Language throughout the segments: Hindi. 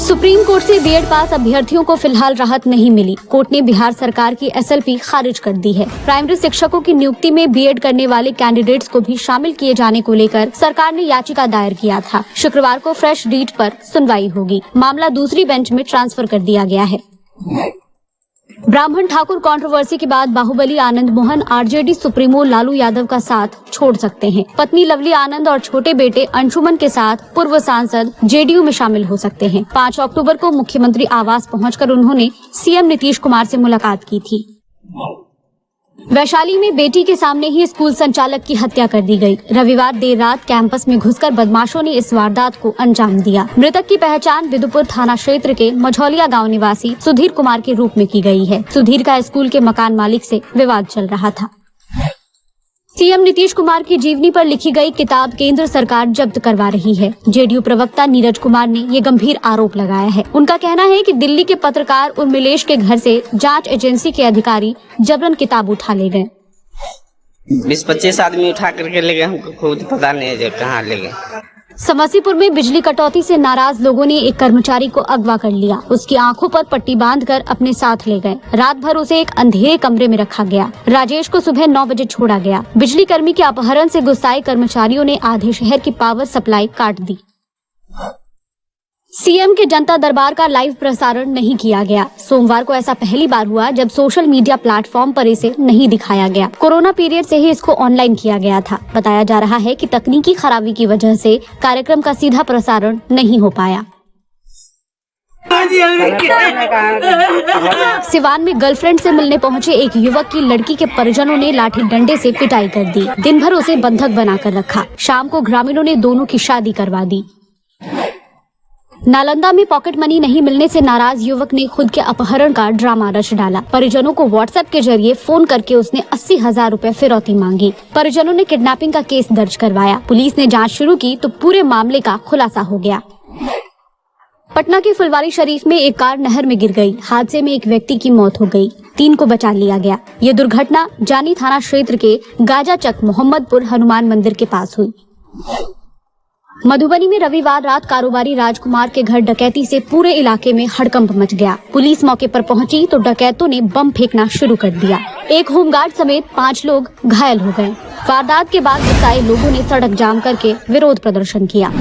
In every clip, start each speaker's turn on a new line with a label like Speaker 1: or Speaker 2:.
Speaker 1: सुप्रीम कोर्ट से बीएड पास अभ्यर्थियों को फिलहाल राहत नहीं मिली। कोर्ट ने बिहार सरकार की एसएलपी खारिज कर दी है। प्राइमरी शिक्षकों की नियुक्ति में बीएड करने वाले कैंडिडेट्स को भी शामिल किए जाने को लेकर सरकार ने याचिका दायर किया था। शुक्रवार को फ्रेश रीट पर सुनवाई होगी। मामला दूसरी बेंच में ट्रांसफर कर दिया गया है। ब्राह्मण ठाकुर कंट्रोवर्सी के बाद बाहुबली आनंद मोहन आरजेडी सुप्रीमो लालू यादव का साथ छोड़ सकते हैं। पत्नी लवली आनंद और छोटे बेटे अंशुमन के साथ पूर्व सांसद जेडीयू में शामिल हो सकते हैं। 5 अक्टूबर को मुख्यमंत्री आवास पहुंचकर उन्होंने सीएम नीतीश कुमार से मुलाकात की थी। वैशाली में बेटी के सामने ही स्कूल संचालक की हत्या कर दी गई। रविवार देर रात कैंपस में घुसकर बदमाशों ने इस वारदात को अंजाम दिया। मृतक की पहचान विदुपुर थाना क्षेत्र के मझौलिया गांव निवासी सुधीर कुमार के रूप में की गई है। सुधीर का स्कूल के मकान मालिक से विवाद चल रहा था। सीएम नीतीश कुमार की जीवनी पर लिखी गई किताब केंद्र सरकार जब्त करवा रही है। जेडीयू प्रवक्ता नीरज कुमार ने ये गंभीर आरोप लगाया है। उनका कहना है कि दिल्ली के पत्रकार उर्मिलेश के घर से जांच एजेंसी के अधिकारी जबरन किताब उठा ले गए।
Speaker 2: 20-25 आदमी उठा करके ले गए। हमको खुद पता नहीं है कहाँ ले गए।
Speaker 1: समस्तीपुर में बिजली कटौती से नाराज लोगों ने एक कर्मचारी को अगवा कर लिया। उसकी आंखों पर पट्टी बांधकर अपने साथ ले गए। रात भर उसे एक अंधेरे कमरे में रखा गया। राजेश को सुबह 9 बजे छोड़ा गया। बिजली कर्मी के अपहरण से गुस्साए कर्मचारियों ने आधे शहर की पावर सप्लाई काट दी। सीएम के जनता दरबार का लाइव प्रसारण नहीं किया गया। सोमवार को ऐसा पहली बार हुआ जब सोशल मीडिया प्लेटफॉर्म पर इसे नहीं दिखाया गया। कोरोना पीरियड से ही इसको ऑनलाइन किया गया था। बताया जा रहा है कि तकनीकी खराबी की वजह से कार्यक्रम का सीधा प्रसारण नहीं हो पाया। सिवान में गर्लफ्रेंड से मिलने पहुंचे एक युवक की लड़की के परिजनों ने लाठी डंडे से पिटाई कर दी। दिन भर उसे बंधक बनाकर रखा। शाम को ग्रामीणों ने दोनों की शादी करवा दी। नालंदा में पॉकेट मनी नहीं मिलने से नाराज युवक ने खुद के अपहरण का ड्रामा रच डाला। परिजनों को व्हाट्सएप के जरिए फोन करके उसने 80,000 रुपए फिरौती मांगी। परिजनों ने किडनैपिंग का केस दर्ज करवाया। पुलिस ने जांच शुरू की तो पूरे मामले का खुलासा हो गया। पटना के फुलवारी शरीफ में एक कार नहर में गिर गई। हादसे में एक व्यक्ति की मौत हो गई। 3 को बचा लिया गया। ये दुर्घटना जानी थाना क्षेत्र के गाजाचक मोहम्मदपुर हनुमान मंदिर के पास हुई। मधुबनी में रविवार रात कारोबारी राजकुमार के घर डकैती से पूरे इलाके में हड़कंप मच गया। पुलिस मौके पर पहुंची तो डकैतों ने बम फेंकना शुरू कर दिया। एक होमगार्ड समेत 5 लोग घायल हो गए। वारदात के बाद गुस्साए लोगों ने सड़क जाम करके विरोध प्रदर्शन किया।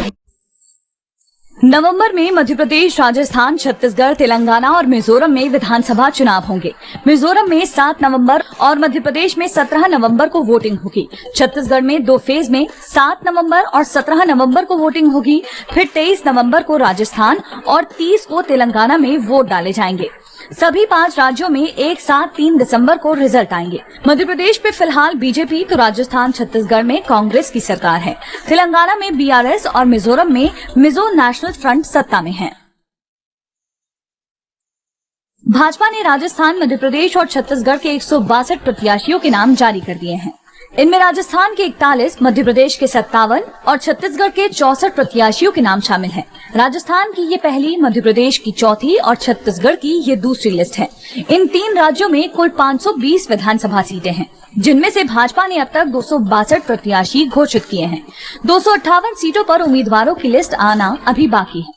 Speaker 3: नवंबर में मध्य प्रदेश, राजस्थान, छत्तीसगढ़, तेलंगाना और मिजोरम में विधानसभा चुनाव होंगे। मिजोरम में 7 नवंबर और मध्य प्रदेश में 17 नवंबर को वोटिंग होगी। छत्तीसगढ़ में 2 फेज में 7 नवंबर और 17 नवंबर को वोटिंग होगी। फिर 23 नवंबर को राजस्थान और 30 को तेलंगाना में वोट डाले जाएंगे। सभी 5 राज्यों में एक साथ 3 दिसंबर को रिजल्ट आएंगे। मध्य प्रदेश में फिलहाल बीजेपी तो राजस्थान, छत्तीसगढ़ में कांग्रेस की सरकार है। तेलंगाना में बीआरएस और मिजोरम में मिजो नेशनल फ्रंट सत्ता में है। भाजपा ने राजस्थान, मध्य प्रदेश और छत्तीसगढ़ के 162 प्रत्याशियों के नाम जारी कर दिए हैं। इनमें राजस्थान के 41, मध्य प्रदेश के 57 और छत्तीसगढ़ के 64 प्रत्याशियों के नाम शामिल हैं। राजस्थान की ये पहली, मध्य प्रदेश की चौथी और छत्तीसगढ़ की ये दूसरी लिस्ट है। इन 3 राज्यों में कुल 520 विधानसभा सीटें हैं, जिनमें से भाजपा ने अब तक 262 प्रत्याशी घोषित किए हैं। 258 सीटों पर उम्मीदवारों की लिस्ट आना अभी बाकी है।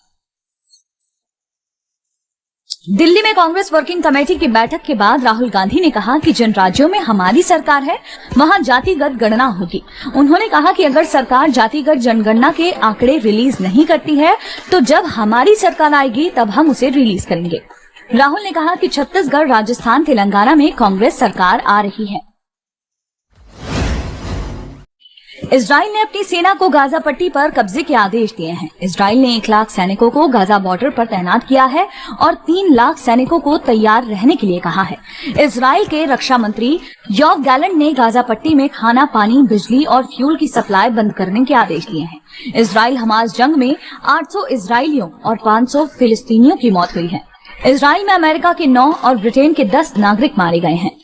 Speaker 3: दिल्ली में कांग्रेस वर्किंग कमेटी की बैठक के बाद राहुल गांधी ने कहा कि जिन राज्यों में हमारी सरकार है वहां जातिगत गणना होगी। उन्होंने कहा कि अगर सरकार जातिगत जनगणना के आंकड़े रिलीज नहीं करती है तो जब हमारी सरकार आएगी तब हम उसे रिलीज करेंगे। राहुल ने कहा कि छत्तीसगढ़, राजस्थान, तेलंगाना में कांग्रेस सरकार आ रही है। इजराइल ने अपनी सेना को गाजा पट्टी पर कब्जे के आदेश दिए हैं। इजराइल ने 1 लाख सैनिकों को गाजा बॉर्डर पर तैनात किया है और 3 लाख सैनिकों को तैयार रहने के लिए कहा है। इजराइल के रक्षा मंत्री योव गैलेंट ने गाजा पट्टी में खाना, पानी, बिजली और फ्यूल की सप्लाई बंद करने के आदेश दिए हैं। इजराइल हमास जंग में 800 इजरायलियों और 500 फिलिस्तीनियों की मौत हुई है। इजराइल में अमेरिका के 9 और ब्रिटेन के 10 नागरिक मारे गए हैं।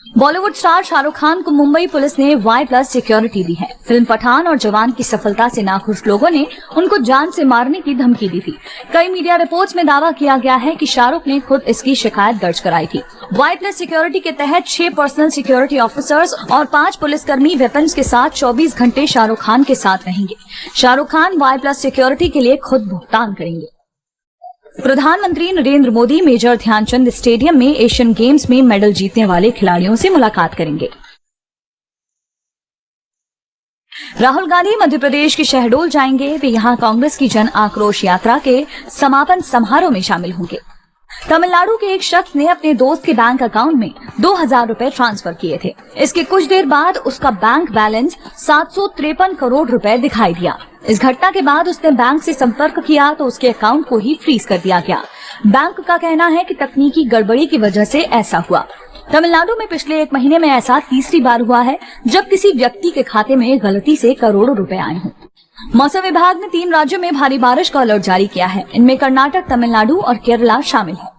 Speaker 3: बॉलीवुड स्टार शाहरुख खान को मुंबई पुलिस ने Y+ सिक्योरिटी दी है। फिल्म पठान और जवान की सफलता से नाखुश लोगों ने उनको जान से मारने की धमकी दी थी। कई मीडिया रिपोर्ट्स में दावा किया गया है कि शाहरुख ने खुद इसकी शिकायत दर्ज कराई थी। Y+ सिक्योरिटी के तहत 6 पर्सनल सिक्योरिटी ऑफिसर्स और 5 पुलिसकर्मी वेपन्स के साथ 24 घंटे शाहरुख खान के साथ रहेंगे। शाहरुख खान Y+ सिक्योरिटी के लिए खुद भुगतान करेंगे। प्रधानमंत्री नरेंद्र मोदी मेजर ध्यानचंद स्टेडियम में एशियन गेम्स में मेडल जीतने वाले खिलाड़ियों से मुलाकात करेंगे। राहुल गांधी मध्य प्रदेश के शहडोल जाएंगे। वे यहां कांग्रेस की जन आक्रोश यात्रा के समापन समारोह में शामिल होंगे। तमिलनाडु के एक शख्स ने अपने दोस्त के बैंक अकाउंट में 2000 रुपए ट्रांसफर किए थे। इसके कुछ देर बाद उसका बैंक बैलेंस 753 करोड़ रुपए दिखाई दिया। इस घटना के बाद उसने बैंक से संपर्क किया तो उसके अकाउंट को ही फ्रीज कर दिया गया। बैंक का कहना है कि तकनीकी गड़बड़ी की वजह से ऐसा हुआ। तमिलनाडु में पिछले 1 महीने में ऐसा तीसरी बार हुआ है जब किसी व्यक्ति के खाते में गलती से करोड़ों रुपए आए हों। मौसम विभाग ने 3 राज्यों में भारी बारिश का अलर्ट जारी किया है। इनमें कर्नाटक, तमिलनाडु और केरला शामिल है।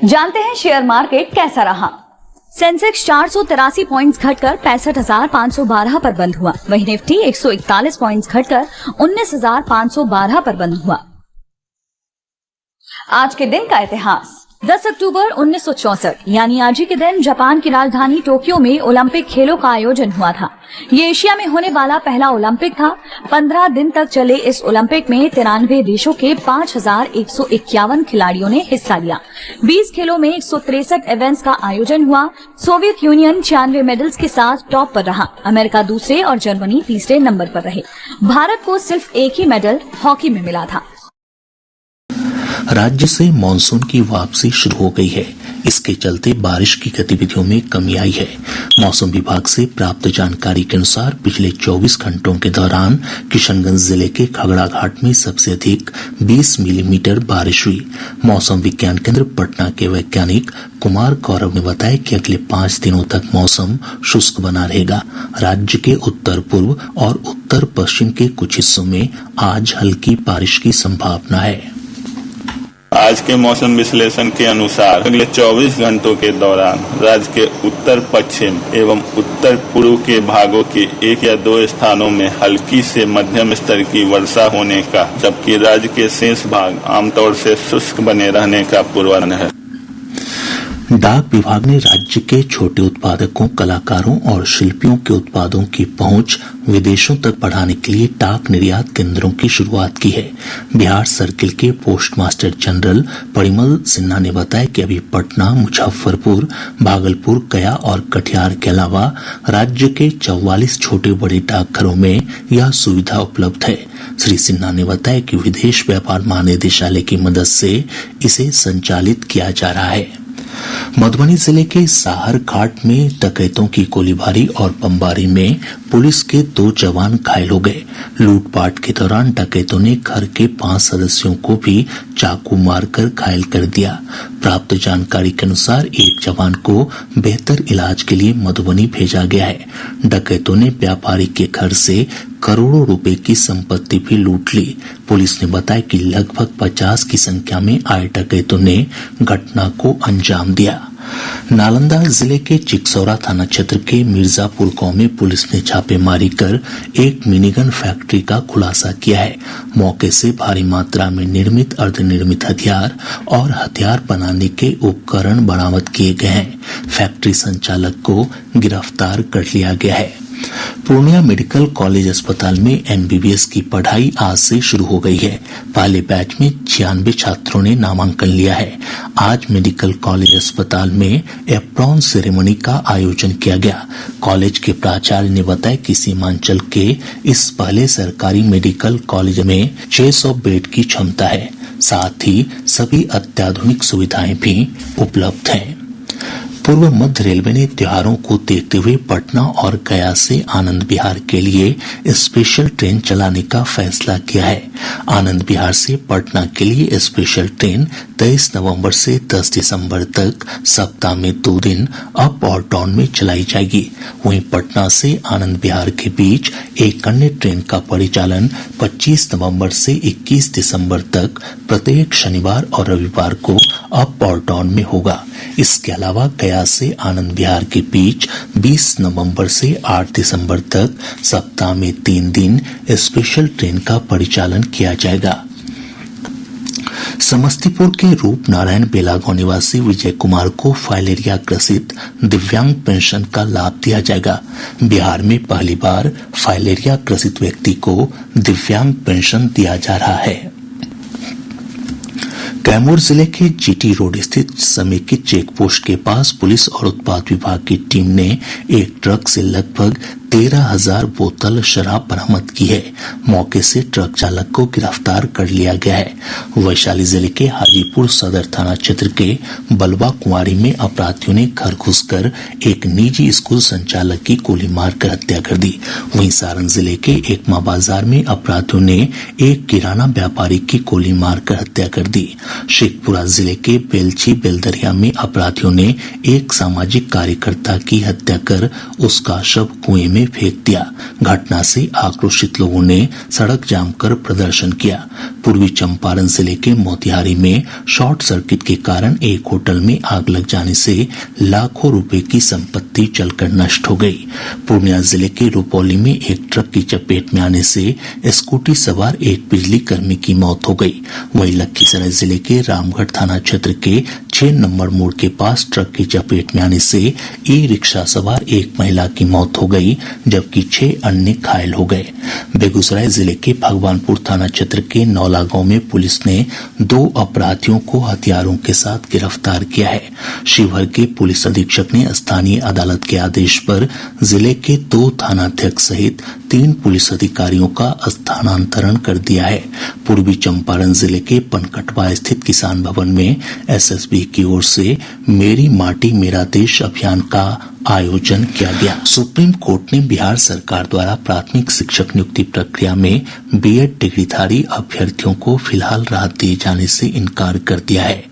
Speaker 3: जानते हैं शेयर मार्केट कैसा रहा। सेंसेक्स 483 पॉइंट्स घटकर 65,512 पर बंद हुआ। वहीं निफ्टी 141 पॉइंट्स घटकर 19,512 पर बंद हुआ। आज के दिन का इतिहास। 10 अक्टूबर 1964 यानी आज ही के दिन जापान की राजधानी टोक्यो में ओलंपिक खेलों का आयोजन हुआ था। ये एशिया में होने वाला पहला ओलंपिक था। 15 दिन तक चले इस ओलंपिक में 93 देशों के 5,151 खिलाड़ियों ने हिस्सा लिया। 20 खेलों में 163 इवेंट्स का आयोजन हुआ। सोवियत यूनियन 96 मेडल्स के साथ टॉप पर रहा। अमेरिका दूसरे और जर्मनी तीसरे नंबर पर रहे। भारत को सिर्फ एक ही मेडल हॉकी में मिला था।
Speaker 4: राज्य से मानसून की वापसी शुरू हो गई है। इसके चलते बारिश की गतिविधियों में कमी आई है। मौसम विभाग से प्राप्त जानकारी के अनुसार पिछले 24 घंटों के दौरान किशनगंज जिले के खगड़ा घाट में सबसे अधिक 20 मिलीमीटर बारिश हुई। मौसम विज्ञान केंद्र पटना के वैज्ञानिक कुमार गौरव ने बताया कि अगले 5 दिनों तक मौसम शुष्क बना रहेगा। राज्य के उत्तर पूर्व और उत्तर पश्चिम के कुछ हिस्सों में आज हल्की बारिश की संभावना है।
Speaker 5: आज के मौसम विश्लेषण के अनुसार अगले 24 घंटों के दौरान राज्य के उत्तर पश्चिम एवं उत्तर पूर्व के भागों के 1 या 2 स्थानों में हल्की से मध्यम स्तर की वर्षा होने का, जबकि राज्य के शेष भाग आमतौर से शुष्क बने रहने का पूर्वानुमान है।
Speaker 4: डाक विभाग ने राज्य के छोटे उत्पादकों, कलाकारों और शिल्पियों के उत्पादों की पहुंच विदेशों तक बढ़ाने के लिए डाक निर्यात केंद्रों की शुरुआत की है। बिहार सर्किल के post master general Parimal Sinha ने बताया कि अभी पटना, मुजफ्फरपुर, भागलपुर, गया और कटिहार के अलावा राज्य के 44 छोटे बड़े डाकघरों में यह सुविधा उपलब्ध है। श्री सिन्हा ने बताया कि विदेश व्यापार महानिदेशालय की मदद से इसे संचालित किया जा रहा है। मधुबनी जिले के साहर घाट में डकैतों की गोलीबारी और बमबारी में पुलिस के 2 जवान घायल हो गए। लूटपाट के दौरान डकैतों ने घर के 5 सदस्यों को भी चाकू मारकर घायल कर दिया। प्राप्त जानकारी के अनुसार एक जवान को बेहतर इलाज के लिए मधुबनी भेजा गया है। डकैतों ने व्यापारी के घर से करोड़ों रुपए की संपत्ति भी लूट ली। पुलिस ने बताया कि लगभग 50 की संख्या में आए डकैतों ने घटना को अंजाम दिया। नालंदा जिले के चिकसौरा थाना क्षेत्र के मिर्जापुर गांव में पुलिस ने छापेमारी कर एक मिनीगन फैक्ट्री का खुलासा किया है। मौके से भारी मात्रा में निर्मित अर्धनिर्मित हथियार और हथियार बनाने के उपकरण बरामद किए गए हैं। फैक्ट्री संचालक को गिरफ्तार कर लिया गया है। पूर्णिया मेडिकल कॉलेज अस्पताल में एमबीबीएस की पढ़ाई आज से शुरू हो गई है। पहले बैच में 96 छात्रों ने नामांकन लिया है। आज मेडिकल कॉलेज अस्पताल में एप्रॉन सेरेमनी का आयोजन किया गया। कॉलेज के प्राचार्य ने बताया कि सीमांचल के इस पहले सरकारी मेडिकल कॉलेज में 600 बेड की क्षमता है। साथ ही सभी अत्याधुनिक सुविधाएं भी उपलब्ध हैं। पूर्व मध्य रेलवे ने त्योहारों को देखते हुए पटना और गया से आनंद विहार के लिए स्पेशल ट्रेन चलाने का फैसला किया है। आनंद विहार से पटना के लिए स्पेशल ट्रेन 23 नवंबर से 10 दिसंबर तक सप्ताह में 2 दिन अप और डाउन में चलाई जाएगी। वहीं पटना से आनंद विहार के बीच एक अन्य ट्रेन का परिचालन 25 नवंबर से 21 दिसंबर तक प्रत्येक शनिवार और रविवार को अप और डाउन में होगा। इसके अलावा गया से आनंद विहार के बीच 20 नवंबर से 8 दिसंबर तक सप्ताह में 3 दिन स्पेशल ट्रेन का परिचालन किया जाएगा। समस्तीपुर के रूपनारायण बेलागांव निवासी विजय कुमार को फाइलेरिया ग्रसित दिव्यांग पेंशन का लाभ दिया जाएगा। बिहार में पहली बार फाइलेरिया ग्रसित व्यक्ति को दिव्यांग पेंशन दिया जा रहा है। कैमूर जिले के जीटी रोड स्थित समेकित चेक पोस्ट के पास पुलिस और उत्पाद विभाग की टीम ने एक ट्रक से लगभग 13,000 बोतल शराब बरामद की है। मौके से ट्रक चालक को गिरफ्तार कर लिया गया है। वैशाली जिले के हाजीपुर सदर थाना क्षेत्र के बलवा कुंवारी में अपराधियों ने घर घुसकर एक निजी स्कूल संचालक की गोली मारकर हत्या कर दी। वहीं सारण जिले के एकमा बाजार में अपराधियों ने एक किराना व्यापारी की गोली मारकर हत्या कर दी। शेखपुरा जिले के बेलछी बेलदरिया में अपराधियों ने एक सामाजिक कार्यकर्ता की हत्या कर उसका शव कुएं में फेंक दिया। घटना से आक्रोशित लोगों ने सड़क जाम कर प्रदर्शन किया। पूर्वी चंपारण जिले के मोतिहारी में शॉर्ट सर्किट के कारण एक होटल में आग लग जाने से लाखों रुपए की संपत्ति जलकर नष्ट हो गई। पूर्णिया जिले के रुपौली में एक ट्रक की चपेट में आने से स्कूटी सवार एक बिजली कर्मी की मौत हो गई। वहीं लखीसराय जिले के रामगढ़ थाना क्षेत्र के 6 नंबर मोड़ के पास ट्रक की चपेट में आने से ई रिक्शा सवार एक महिला की मौत हो गई, जबकि 6 अन्य घायल हो गए। बेगूसराय जिले के भगवानपुर थाना क्षेत्र के नौला गांव में पुलिस ने 2 अपराधियों को हथियारों के साथ गिरफ्तार किया है। शिवहर के पुलिस अधीक्षक ने स्थानीय अदालत के आदेश पर जिले के 2 थानाध्यक्ष सहित 3 पुलिस अधिकारियों का स्थानांतरण कर दिया है। पूर्वी चंपारण जिले के पनकटवा स्थित किसान भवन में एसएसबी की ओर से मेरी माटी मेरा देश अभियान का आयोजन किया गया। सुप्रीम कोर्ट ने बिहार सरकार द्वारा प्राथमिक शिक्षक नियुक्ति प्रक्रिया में बीएड डिग्रीधारी अभ्यर्थियों को फिलहाल राहत दिए जाने से इनकार कर दिया है।